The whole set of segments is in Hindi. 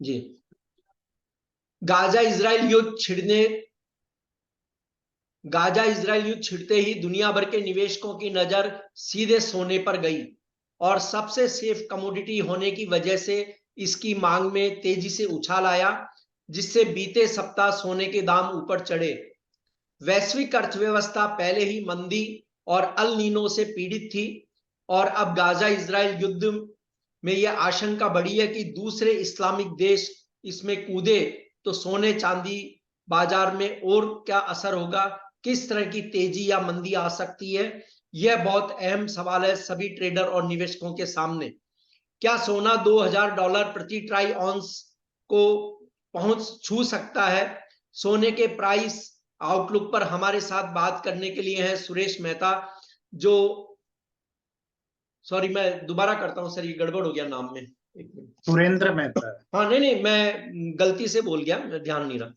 जी। गाजा इजराइल युद्ध छिड़ने गाजा इजराइल युद्ध छिड़ते ही दुनिया भर के निवेशकों की नजर सीधे सोने पर गई और सबसे सेफ कमोडिटी होने की वजह से इसकी मांग में तेजी से उछाल आया, जिससे बीते सप्ताह सोने के दाम ऊपर चढ़े। वैश्विक अर्थव्यवस्था पहले ही मंदी और अल नीनो से पीड़ित थी और अब गाजा इजराइल युद्ध में यह आशंका बढ़ी है कि दूसरे इस्लामिक देश इसमें कूदे तो सोने चांदी बाजार में और क्या असर होगा, किस तरह की तेजी या मंदी आ सकती है। यह बहुत अहम सवाल है सभी ट्रेडर और निवेशकों के सामने। क्या सोना $2000 प्रति ट्राई ऑन्स को पहुंच छू सकता है? सोने के प्राइस आउटलुक पर हमारे साथ बात करने के लिए हैं सुरेश मेहता, जो सॉरी मैं दोबारा करता हूं सर, ये गड़बड़ हो गया नाम में, एक मिनट। सुरेंद्र मेहता। हाँ नहीं नहीं, मैं गलती से बोल गया, ध्यान नहीं रहा।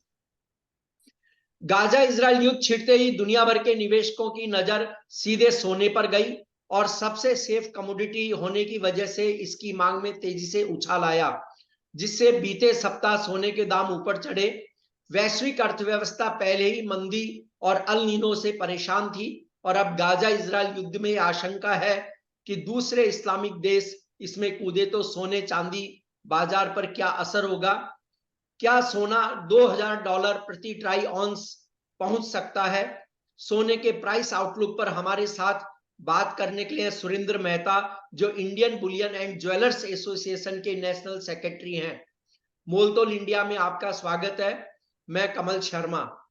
गाजा इजराइल युद्ध छिड़ते ही दुनिया भर के निवेशकों की नजर सीधे सोने पर गई और सबसे सेफ कमोडिटी होने की वजह से इसकी मांग में तेजी से उछाल आया, जिससे बीते सप्ताह सोने के दाम ऊपर चढ़े। वैश्विक अर्थव्यवस्था पहले ही मंदी और अल नीनो से परेशान थी और अब गाजा इजराइल युद्ध में आशंका है कि दूसरे इस्लामिक देश इसमें कूदे तो सोने चांदी बाजार पर क्या असर होगा। क्या सोना $2000 प्रति ट्राई ऑन्स पहुंच सकता है? सोने के प्राइस आउटलुक पर हमारे साथ बात करने के लिए सुरेंद्र मेहता, जो Indian Boolean and jewellers association के नेशनल सेक्रेटरी हैं। मोलतोल इंडिया में आपका स्वागत है। मैं कमल शर्मा।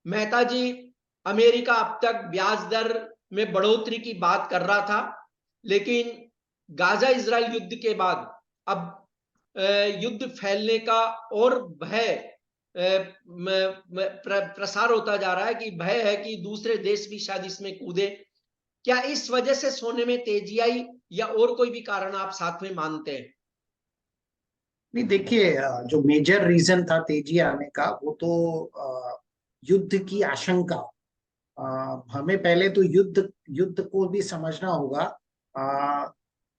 मेहता जी, अमेरिका अब तक ब्याज दर में बढ़ोतरी की बात कर रहा था, लेकिन गाजा इजराइल युद्ध के बाद अब युद्ध फैलने का और भय प्रसार होता जा रहा है कि भय है कि दूसरे देश भी शायद इसमें कूदे। क्या इस वजह से सोने में तेजी आई या और कोई भी कारण आप साथ में मानते हैं? नहीं, देखिए, जो मेजर रीजन था तेजी आने का वो तो युद्ध की आशंका। हमें पहले तो युद्ध युद्ध को भी समझना होगा।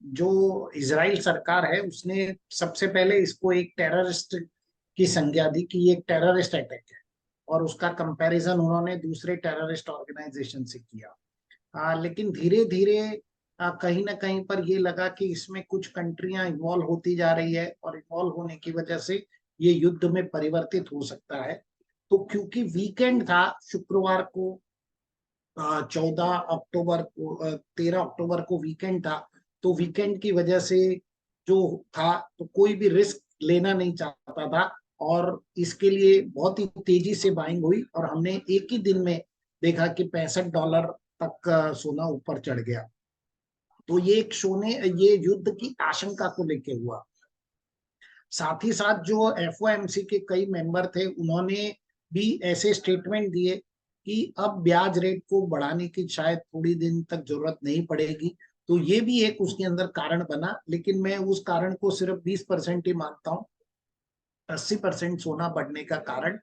जो इजराइल सरकार है उसने सबसे पहले इसको एक टेररिस्ट की संज्ञा दी कि ये एक टेररिस्ट अटैक है, और उसका कंपैरिजन उन्होंने दूसरे टेररिस्ट ऑर्गेनाइजेशन से किया। लेकिन धीरे धीरे कहीं ना कहीं पर ये लगा कि इसमें कुछ कंट्रियां इन्वॉल्व होती जा रही है, और इन्वॉल्व होने की वजह से ये युद्ध में परिवर्तित हो सकता है। तो क्योंकि वीकेंड था शुक्रवार को, 14 अक्टूबर को, 13 अक्टूबर को वीकेंड था, तो वीकेंड की वजह से जो था तो कोई भी रिस्क लेना नहीं चाहता था, और इसके लिए बहुत ही तेजी से बाइंग हुई और हमने एक ही दिन में देखा कि $65 तक सोना ऊपर चढ़ गया। तो ये एक ये युद्ध की आशंका को लेके हुआ। साथ ही साथ जो एफओएमसी के कई मेंबर थे उन्होंने भी ऐसे स्टेटमेंट दिए कि अब ब्याज रेट को बढ़ाने की शायद थोड़ी दिन तक जरूरत नहीं पड़ेगी। तो ये भी एक उसके अंदर कारण बना, लेकिन मैं उस कारण को सिर्फ 20% ही मानता हूँ। 80% सोना बढ़ने का कारण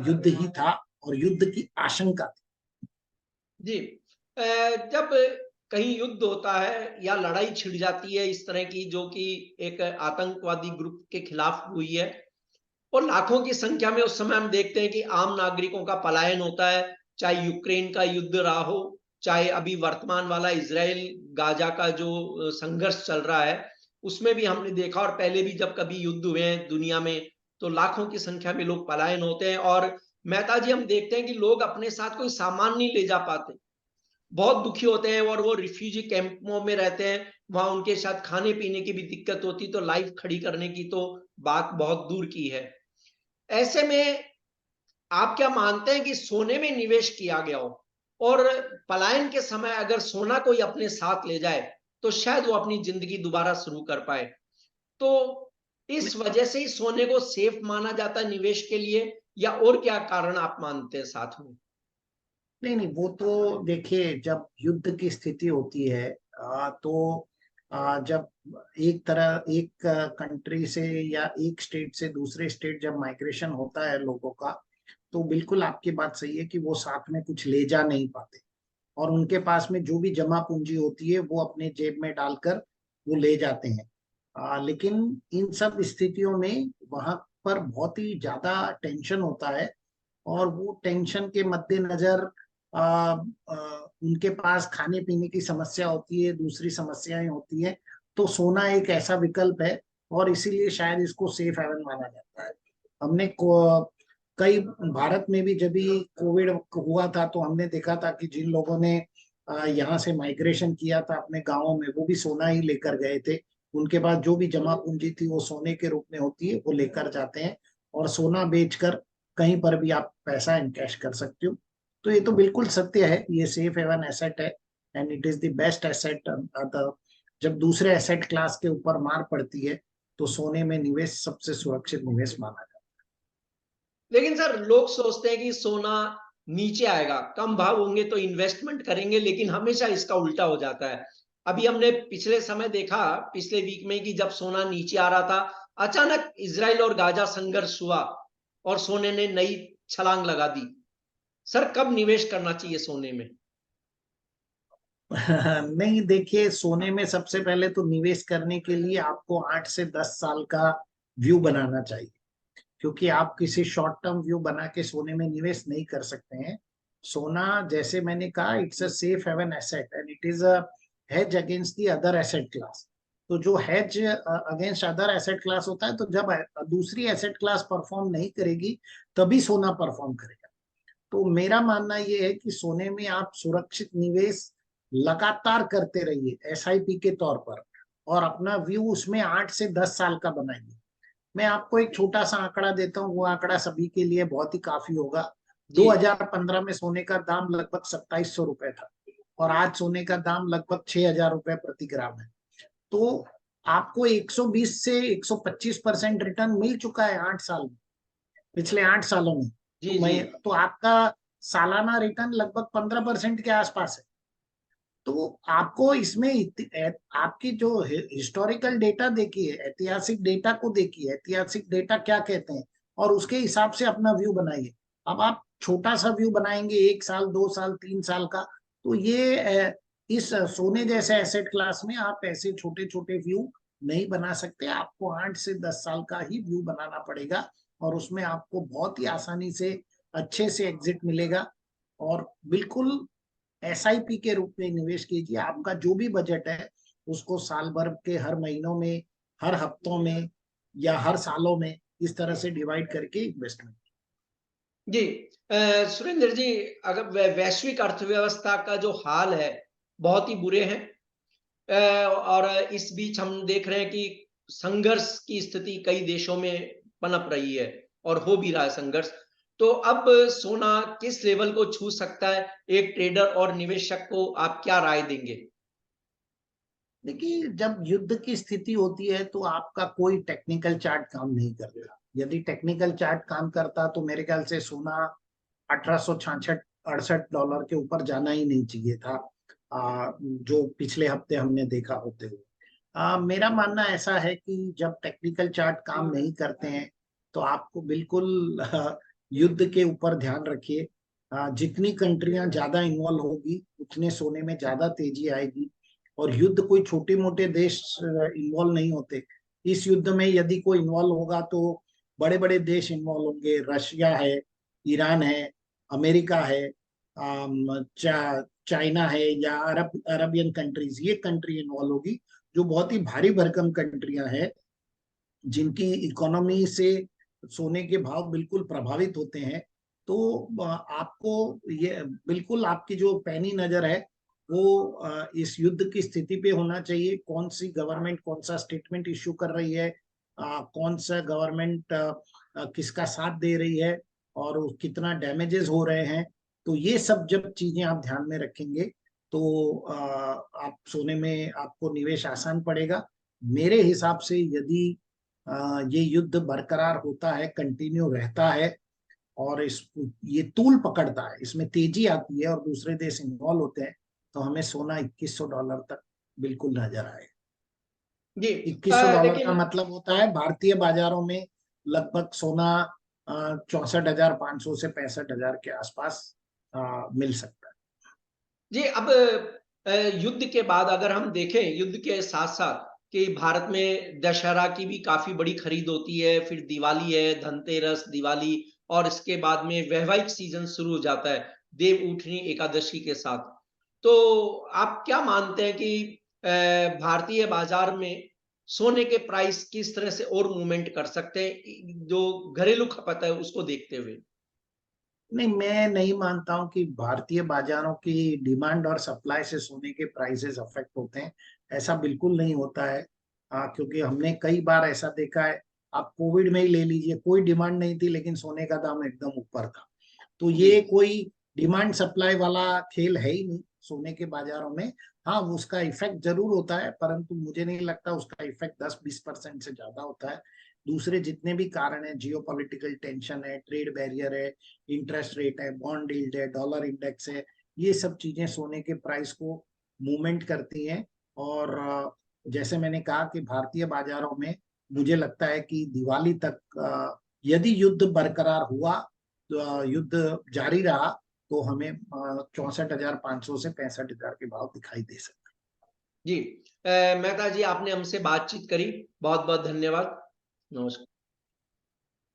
युद्ध ही था और युद्ध की आशंका थी। जी। जब कहीं युद्ध होता है या लड़ाई छिड़ जाती है इस तरह की, जो कि एक आतंकवादी ग्रुप के खिलाफ हुई है, और लाखों की संख्या में उस समय हम देखते हैं कि आम नागरिकों का पलायन होता है, चाहे यूक्रेन का युद्ध रहा हो, चाहे अभी वर्तमान वाला इजराइल गाजा का जो संघर्ष चल रहा है, उसमें भी हमने देखा, और पहले भी जब कभी युद्ध हुए हैं दुनिया में तो लाखों की संख्या में लोग पलायन होते हैं। और मेहता जी, हम देखते हैं कि लोग अपने साथ कोई सामान नहीं ले जा पाते, बहुत दुखी होते हैं और वो रिफ्यूजी कैंपों में रहते हैं, वहां उनके साथ खाने पीने की भी दिक्कत होती, तो लाइफ खड़ी करने की तो बात बहुत दूर की है। ऐसे में आप क्या मानते हैं कि सोने में निवेश किया गया हो और पलायन के समय अगर सोना कोई अपने साथ ले जाए तो शायद वो अपनी जिंदगी दोबारा शुरू कर पाए, तो इस वजह से ही सोने को सेफ माना जाता है निवेश के लिए, या और क्या कारण आप मानते हैं साथ में? नहीं नहीं, वो तो देखिए, जब युद्ध की स्थिति होती है तो जब एक कंट्री से या एक स्टेट से दूसरे स्टेट जब माइग्रेशन होता है लोगों का, तो बिल्कुल आपकी बात सही है कि वो साथ में कुछ ले जा नहीं पाते, और उनके पास में जो भी जमा पूंजी होती है वो अपने जेब में डालकर वो ले जाते हैं। लेकिन इन सब स्थितियों में वहां पर बहुत ही ज्यादा टेंशन होता है, और वो टेंशन के मद्देनजर आ, उनके पास खाने पीने की समस्या होती है, दूसरी समस्याएं होती है। तो सोना एक ऐसा विकल्प है, और इसीलिए शायद इसको सेफ हेवन माना जाता है। हमने कई भारत में भी जब भी कोविड हुआ था तो हमने देखा था कि जिन लोगों ने यहाँ से माइग्रेशन किया था अपने गांवों में, वो भी सोना ही लेकर गए थे। उनके पास जो भी जमा पूंजी थी वो सोने के रूप में होती है, वो लेकर जाते हैं, और सोना बेचकर कहीं पर भी आप पैसा इनकैश कर सकते हो। तो ये तो बिल्कुल सत्य है, ये सेफ हेवन एसेट है, and it is the best asset. जब दूसरे एसेट क्लास के ऊपर मार पड़ती है तो सोने में निवेश सबसे सुरक्षित निवेश माना जाता लेकिन सर लोग सोचते हैं कि सोना नीचे आएगा, कम भाव होंगे तो इन्वेस्टमेंट करेंगे, लेकिन हमेशा इसका उल्टा हो जाता है। अभी हमने पिछले समय देखा, पिछले वीक में, कि जब सोना नीचे आ रहा था, अचानक इजराइल और गाजा संघर्ष हुआ और सोने ने नई छलांग लगा दी। सर कब निवेश करना चाहिए सोने में? है। नहीं, देखिए, सोने में सबसे पहले तो निवेश करने के लिए आपको 8 से 10 साल का व्यू बनाना चाहिए, क्योंकि आप किसी शॉर्ट टर्म व्यू बना के सोने में निवेश नहीं कर सकते हैं। सोना, जैसे मैंने कहा, it's a safe haven asset and it is a hedge against the other asset class. तो जो hedge against other asset class होता है, तो जब दूसरी एसेट क्लास परफॉर्म नहीं करेगी तभी सोना परफॉर्म करेगा। तो मेरा मानना यह है कि सोने में आप सुरक्षित निवेश लगातार करते रहिए एसआईपी के तौर पर, और अपना व्यू उसमें 8 से 10 साल का बनाइए। मैं आपको एक छोटा सा आंकड़ा देता हूँ, वो आंकड़ा सभी के लिए बहुत ही काफी होगा। जी 2015 में सोने का दाम लगभग 2700 रुपए था, और आज सोने का दाम लगभग 6000 रुपए प्रति ग्राम है। तो आपको 120 से 125% रिटर्न मिल चुका है 8 साल में, पिछले 8 सालों में। जी तो जी मैं तो आपका सालाना रिटर्न लगभग 15% के आसपास है। तो आपको इसमें आपकी जो हिस्टोरिकल डेटा देखिए, ऐतिहासिक डेटा को देखिए, ऐतिहासिक डेटा क्या कहते हैं, और उसके हिसाब से अपना व्यू बनाइए। अब आप छोटा सा व्यू बनाएंगे, 1 साल, 2 साल, 3 साल का, तो ये इस सोने जैसे एसेट क्लास में आप ऐसे छोटे छोटे व्यू नहीं बना सकते। आपको 8 से 10 साल का ही व्यू बनाना पड़ेगा, और उसमें आपको बहुत ही आसानी से अच्छे से एग्जिट मिलेगा। और बिल्कुल एसआईपी के रूप में निवेश कीजिए। आपका जो भी बजट है उसको साल भर के हर महीनों में, हर हफ्तों में, या हर सालों में इस तरह से डिवाइड करके इन्वेस्टमेंट। जी। सुरेंद्र जी, अगर वैश्विक अर्थव्यवस्था का जो हाल है, बहुत ही बुरे हैं। और इस बीच हम देख रहे हैं कि संघर्ष की स्थिति कई देशों में पनप रही है, और हो भी रहा है संघर्ष। तो अब सोना किस लेवल को छू सकता है? एक ट्रेडर और निवेशक को आप क्या राय देंगे? देखिए, जब युद्ध की स्थिति होती है तो आपका कोई टेक्निकल चार्ट काम नहीं करता। यदि टेक्निकल चार्ट काम करता तो मेरे ख्याल से सोना 1866-68 डॉलर के ऊपर जाना ही नहीं चाहिए था, जो पिछले हफ्ते हमने देखा होते हुए। मेरा मानना ऐसा है कि जब टेक्निकल चार्ट काम नहीं करते हैं तो आपको बिल्कुल युद्ध के ऊपर ध्यान रखिए। जितनी कंट्रियां ज्यादा इन्वॉल्व होगी उतने सोने में ज्यादा तेजी आएगी। और युद्ध कोई छोटे मोटे देश इन्वॉल्व नहीं होते। इस युद्ध में यदि कोई इन्वॉल्व होगा तो बड़े बड़े देश इन्वॉल्व होंगे, रशिया है, ईरान है, अमेरिका है, चाइना है, या अरबियन कंट्रीज, ये कंट्री इन्वॉल्व होगी, जो बहुत ही भारी भरकम कंट्रियां हैं, जिनकी इकोनॉमी से सोने के भाव बिल्कुल प्रभावित होते हैं। तो आपको ये बिल्कुल आपकी जो पैनी नजर है वो इस युद्ध की स्थिति पे होना चाहिए। कौन सी गवर्नमेंट कौन सा स्टेटमेंट इश्यू कर रही है, कौन सा गवर्नमेंट किसका साथ दे रही है, और कितना डैमेजेस हो रहे हैं। तो ये सब जब चीजें आप ध्यान में रखेंगे तो आप सोने में आपको निवेश आसान पड़ेगा। मेरे हिसाब से यदि ये युद्ध बरकरार होता है, कंटिन्यू रहता है, और इस ये तूल पकड़ता है, इसमें तेजी आती है और दूसरे देश इन्वॉल्व होते हैं, तो हमें सोना 2100 डॉलर तक बिल्कुल नजर आए। जी 2100 डॉलर का लेकिन मतलब होता है भारतीय बाजारों में लगभग सोना 64,500 से 65,000 के आसपास मिल सकता है। जी, अब युद्ध के बाद अगर हम देखें, युद्ध के साथ साथ कि भारत में दशहरा की भी काफी बड़ी खरीद होती है, फिर दिवाली है, धनतेरस, दिवाली, और इसके बाद में वैवाहिक सीजन शुरू हो जाता है देव उठनी एकादशी के साथ। तो आप क्या मानते हैं कि भारतीय बाजार में सोने के प्राइस किस तरह से और मूवमेंट कर सकते हैं, जो घरेलू खपत है उसको देखते हुए? नहीं, मैं नहीं मानता हूं कि भारतीय बाजारों की डिमांड और सप्लाई से सोने के प्राइसेस अफेक्ट होते हैं। ऐसा बिल्कुल नहीं होता है। क्योंकि हमने कई बार ऐसा देखा है। आप कोविड में ही ले लीजिए, कोई डिमांड नहीं थी लेकिन सोने का दाम एकदम ऊपर था। तो जी। ये कोई डिमांड सप्लाई वाला खेल है ही नहीं सोने के बाजारों में। हाँ, उसका इफेक्ट जरूर होता है, परंतु मुझे नहीं लगता उसका इफेक्ट 10-20% से ज्यादा होता है। दूसरे जितने भी कारण है, जियो पॉलिटिकल टेंशन है, ट्रेड बैरियर है, इंटरेस्ट रेट है, बॉन्ड यील्ड है, डॉलर इंडेक्स है, ये सब चीजें सोने के प्राइस को मूवमेंट करती हैं। और जैसे मैंने कहा कि भारतीय बाजारों में मुझे लगता है कि दिवाली तक यदि युद्ध बरकरार हुआ, तो युद्ध जारी रहा, तो हमें 64,500 से 65,000 के भाव दिखाई दे सकते जी, मेहता जी, आपने हमसे बातचीत करी, बहुत बहुत धन्यवाद। नमस्कार।